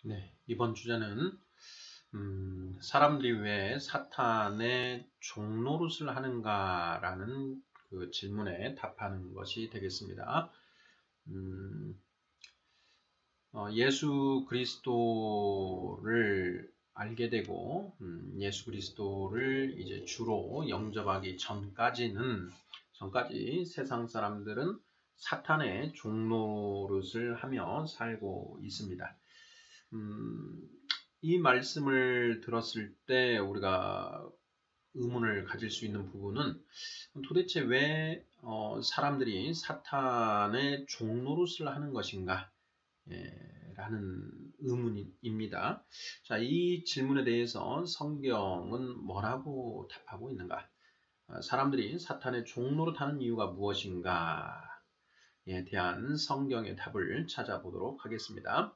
네, 이번 주제는 사람들이 왜 사탄의 종노릇을 하는가라는 그 질문에 답하는 것이 되겠습니다. 음, 예수 그리스도를 알게 되고 예수 그리스도를 이제 주로 영접하기 전까지 세상 사람들은 사탄의 종노릇을 하며 살고 있습니다. 이 말씀을 들었을 때 우리가 의문을 가질 수 있는 부분은 도대체 왜 사람들이 사탄의 종노릇을 하는 것인가 라는 의문입니다. 자, 이 질문에 대해서 성경은 뭐라고 답하고 있는가? 사람들이 사탄의 종노릇하는 이유가 무엇인가에 대한 성경의 답을 찾아보도록 하겠습니다.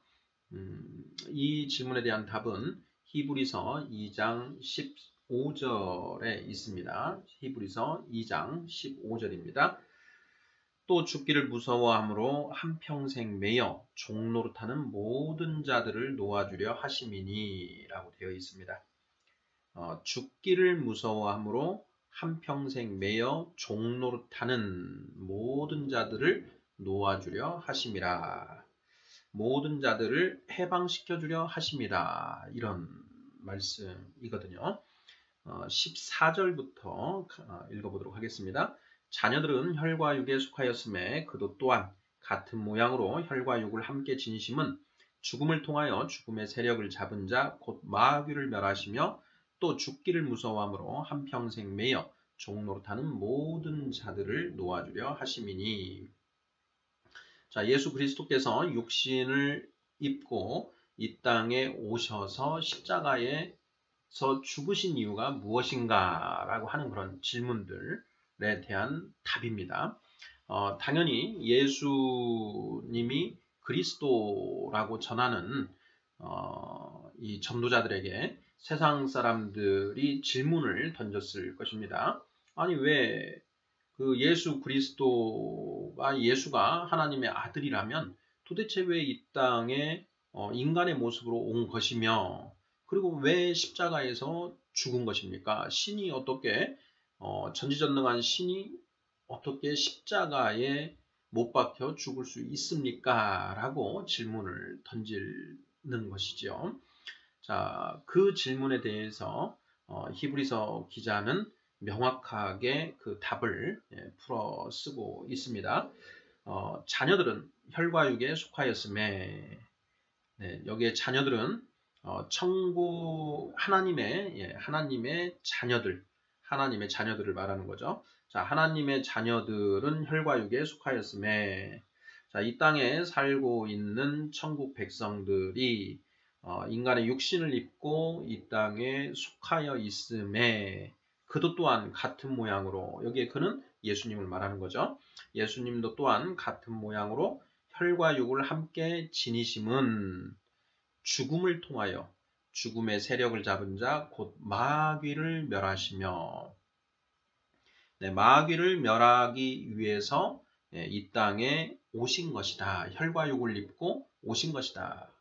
이 질문에 대한 답은 히브리서 2장 15절에 있습니다. 히브리서 2장 15절입니다. 또 죽기를 무서워함으로 한평생 매여 종노릇하는 모든 자들을 놓아주려 하심이니 라고 되어 있습니다. 죽기를 무서워함으로 한평생 매여 종노릇하는 모든 자들을 놓아주려 하심이라. 모든 자들을 해방시켜주려 하심이다. 이런 말씀이거든요. 14절부터 읽어보도록 하겠습니다. 자녀들은 혈과 육에 속하였음에 그도 또한 같은 모양으로 혈과 육을 함께 지니심은 죽음을 통하여 죽음의 세력을 잡은 자 곧 마귀를 멸하시며 또 죽기를 무서워함으로 한평생 매여 종노릇하는 모든 자들을 놓아주려 하심이니. 자, 예수 그리스도께서 육신을 입고 이 땅에 오셔서 십자가에서 죽으신 이유가 무엇인가 라고 하는 그런 질문들에 대한 답입니다. 당연히 예수님이 그리스도라고 전하는 이 전도자들에게 세상 사람들이 질문을 던졌을 것입니다. 아니 왜 그 예수 그리스도가 예수가 하나님의 아들이라면 도대체 왜 이 땅에 인간의 모습으로 온 것이며 그리고 왜 십자가에서 죽은 것입니까? 신이 어떻게 전지전능한 신이 어떻게 십자가에 못 박혀 죽을 수 있습니까? 라고 질문을 던지는 것이죠. 자, 그 질문에 대해서 히브리서 기자는 명확하게 그 답을 풀어 쓰고 있습니다. 자녀들은 혈과 육에 속하였음에 여기에 자녀들은 천국 하나님의 자녀들을 말하는 거죠. 자, 하나님의 자녀들은 혈과 육에 속하였음에 자, 이 땅에 살고 있는 천국 백성들이 인간의 육신을 입고 이 땅에 속하여 있음에 그도 또한 같은 모양으로 여기에 그는 예수님을 말하는 거죠. 예수님도 또한 같은 모양으로 혈과 육을 함께 지니심은 죽음을 통하여 죽음의 세력을 잡은 자 곧 마귀를 멸하시며 마귀를 멸하기 위해서 이 땅에 오신 것이다. 혈과 육을 입고 오신 것이다.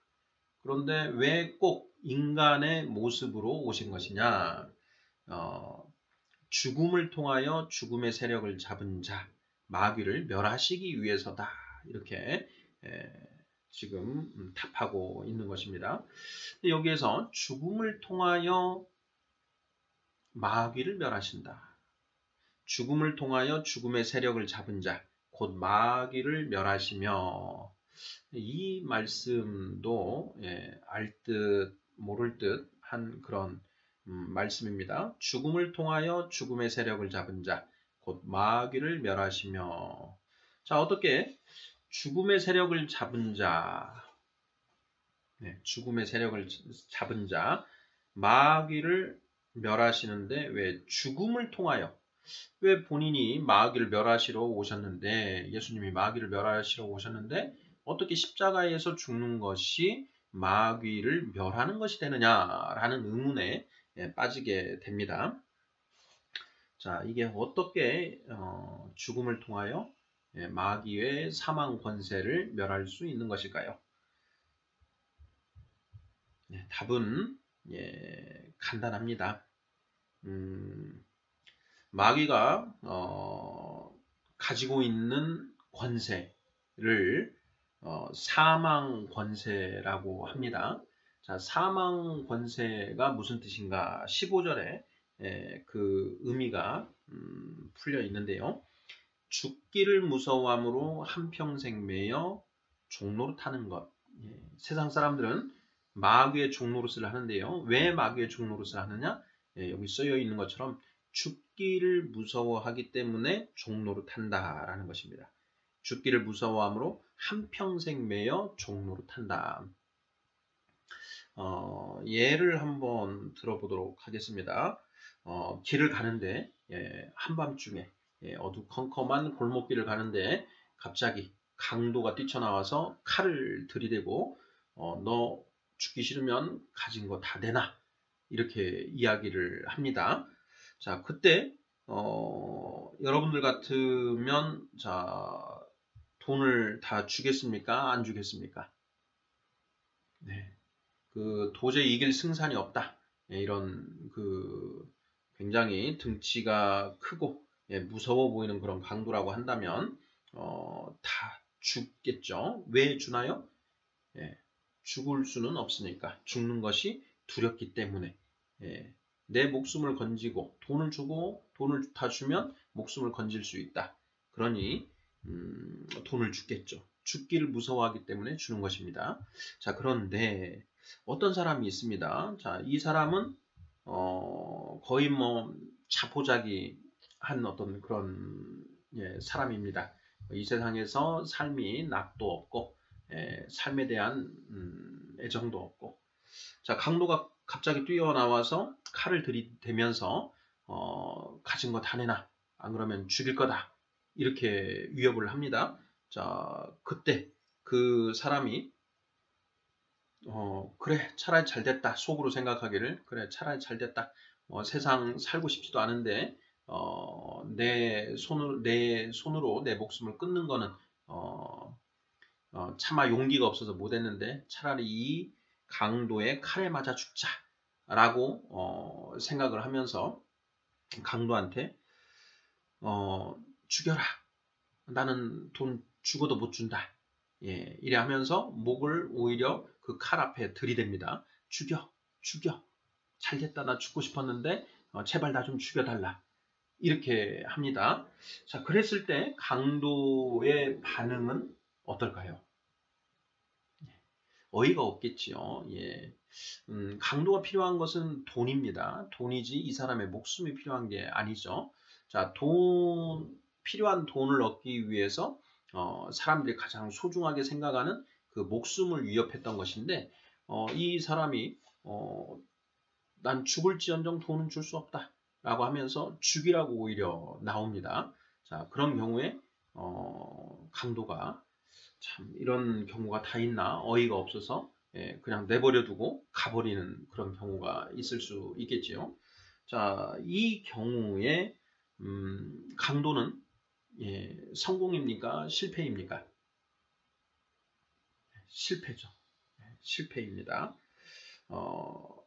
그런데 왜 꼭 인간의 모습으로 오신 것이냐? 죽음을 통하여 죽음의 세력을 잡은 자, 마귀를 멸하시기 위해서다. 이렇게 지금 답하고 있는 것입니다. 여기에서 죽음을 통하여 마귀를 멸하신다. 죽음을 통하여 죽음의 세력을 잡은 자, 곧 마귀를 멸하시며 이 말씀도 알 듯 모를 듯 한 그런 말씀입니다. 죽음을 통하여 죽음의 세력을 잡은 자, 곧 마귀를 멸하시며 자, 어떻게 죽음의 세력을 잡은 자, 죽음의 세력을 잡은 자, 마귀를 멸하시는데 왜 죽음을 통하여 왜 본인이 마귀를 멸하시러 오셨는데 예수님이 마귀를 멸하시러 오셨는데 어떻게 십자가에서 죽는 것이 마귀를 멸하는 것이 되느냐라는 의문에 빠지게 됩니다. 자, 이게 어떻게 죽음을 통하여 마귀의 사망 권세를 멸할 수 있는 것일까요? 답은 간단합니다. 마귀가 가지고 있는 권세를 사망 권세라고 합니다. 자, 사망 권세가 무슨 뜻인가? 15절에 그 의미가 풀려 있는데요. 죽기를 무서워함으로 한평생 매여 종로로 타는 것. 세상 사람들은 마귀의 종노릇을 하는데요. 왜 마귀의 종노릇을 하느냐? 여기 쓰여 있는 것처럼 죽기를 무서워하기 때문에 종노릇 한다라는 것입니다. 죽기를 무서워함으로 한평생 매여 종노릇 한다. 예를 한번 들어보도록 하겠습니다. 길을 가는데 한밤중에 어두컴컴한 골목길을 가는데 갑자기 강도가 뛰쳐나와서 칼을 들이대고 너 죽기 싫으면 가진 거 다 내놔 이렇게 이야기를 합니다. 자, 그때 여러분들 같으면 자, 돈을 다 주겠습니까? 안 주겠습니까? 네. 그 도저히 이길 승산이 없다. 이런 그 굉장히 등치가 크고 무서워 보이는 그런 강도라고 한다면 다 죽겠죠. 왜 주나요? 죽을 수는 없으니까. 죽는 것이 두렵기 때문에. 내 목숨을 건지고 돈을 주고 돈을 다 주면 목숨을 건질 수 있다. 그러니 돈을 주겠죠. 죽기를 무서워하기 때문에 주는 것입니다. 자, 그런데 어떤 사람이 있습니다. 자, 이 사람은 거의 뭐 자포자기 한 어떤 그런 사람입니다. 이 세상에서 삶이 낙도 없고 삶에 대한 애정도 없고. 자, 강도가 갑자기 뛰어나와서 칼을 들이대면서 가진 거 다 내놔. 안 그러면 죽일 거다. 이렇게 위협을 합니다. 자, 그때 그 사람이 그래 차라리 잘 됐다 속으로 생각하기를 그래 차라리 잘 됐다 세상 살고 싶지도 않은데 내 손으로 내 목숨을 끊는 거는 차마 용기가 없어서 못했는데 차라리 이 강도의 칼에 맞아 죽자라고 생각을 하면서 강도한테 죽여라 나는 돈 죽어도 못 준다 이래 하면서 목을 오히려 그 칼 앞에 들이댑니다. 죽여 잘됐다 나 죽고 싶었는데 제발 나 좀 죽여달라 이렇게 합니다. 자, 그랬을 때 강도의 반응은 어떨까요? 어이가 없겠지요. 강도가 필요한 것은 돈입니다. 돈이지 이 사람의 목숨이 필요한 게 아니죠. 자, 필요한 돈을 얻기 위해서 사람들이 가장 소중하게 생각하는 그 목숨을 위협했던 것인데 이 사람이 난 죽을지언정 돈은 줄 수 없다 라고 하면서 죽이라고 오히려 나옵니다. 자, 그런 경우에 강도가 참 이런 경우가 다 있나 어이가 없어서 그냥 내버려 두고 가버리는 그런 경우가 있을 수 있겠지요. 자, 이 경우에 강도는 성공입니까? 실패입니까? 실패죠. 실패입니다.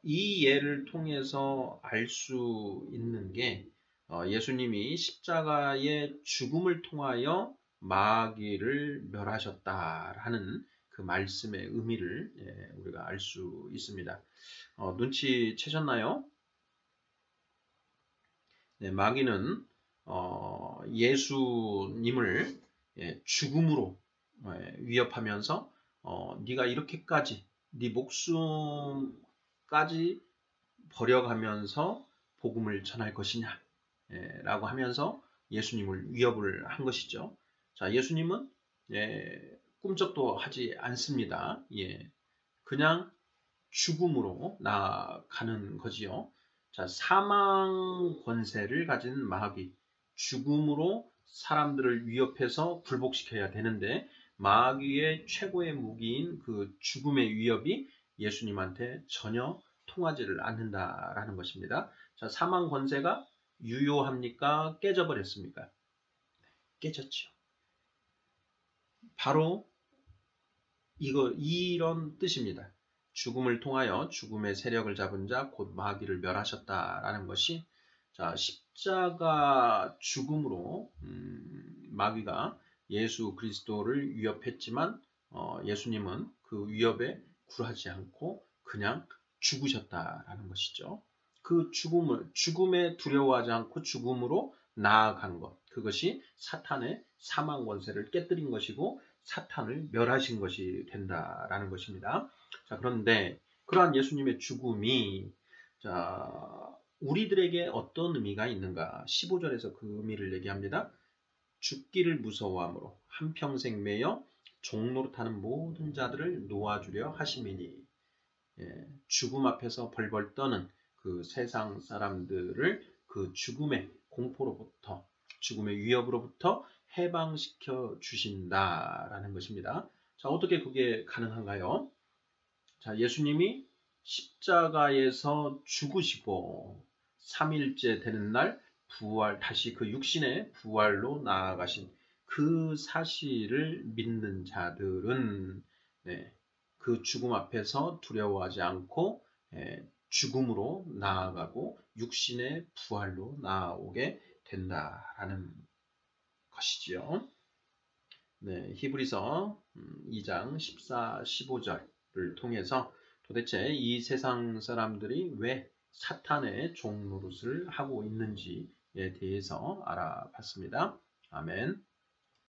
이 예를 통해서 알 수 있는 게 예수님이 십자가의 죽음을 통하여 마귀를 멸하셨다라는 그 말씀의 의미를 우리가 알 수 있습니다. 눈치채셨나요? 네, 마귀는 예수님을 죽음으로 위협하면서 네가 이렇게까지 네 목숨까지 버려가면서 복음을 전할 것이냐 라고 하면서 예수님을 위협을 한 것이죠. 자, 예수님은 꿈쩍도 하지 않습니다. 그냥 죽음으로 나아가는 거지요. 자, 사망 권세를 가진 마귀, 죽음으로 사람들을 위협해서 굴복시켜야 되는데 마귀의 최고의 무기인 그 죽음의 위협이 예수님한테 전혀 통하지를 않는다라는 것입니다. 자, 사망 권세가 유효합니까? 깨져버렸습니까? 깨졌죠. 바로 이런 뜻입니다. 죽음을 통하여 죽음의 세력을 잡은 자 곧 마귀를 멸하셨다라는 것이 자, 십자가 죽음으로 마귀가 예수 그리스도를 위협했지만 예수님은 그 위협에 굴하지 않고 그냥 죽으셨다라는 것이죠. 그 죽음에 두려워하지 않고 죽음으로 나아간 것, 그것이 사탄의 사망 권세를 깨뜨린 것이고 사탄을 멸하신 것이 된다라는 것입니다. 자, 그런데 그러한 예수님의 죽음이 자, 우리들에게 어떤 의미가 있는가? 15절에서 그 의미를 얘기합니다. 죽기를 무서워함으로 한평생 매여 종로로 타는 모든 자들을 놓아주려 하심이니. 죽음 앞에서 벌벌 떠는 그 세상 사람들을 그 죽음의 공포로부터, 죽음의 위협으로부터 해방시켜 주신다라는 것입니다. 자, 어떻게 그게 가능한가요? 자, 예수님이 십자가에서 죽으시고 3일째 되는 날 부활, 다시 그 육신의 부활로 나아가신 그 사실을 믿는 자들은 그 죽음 앞에서 두려워하지 않고 죽음으로 나아가고 육신의 부활로 나아오게 된다라는 것이지요. 히브리서 2장 14, 15절을 통해서 도대체 이 세상 사람들이 왜 사탄의 종노릇을 하고 있는지에 대해서 알아봤습니다. 아멘.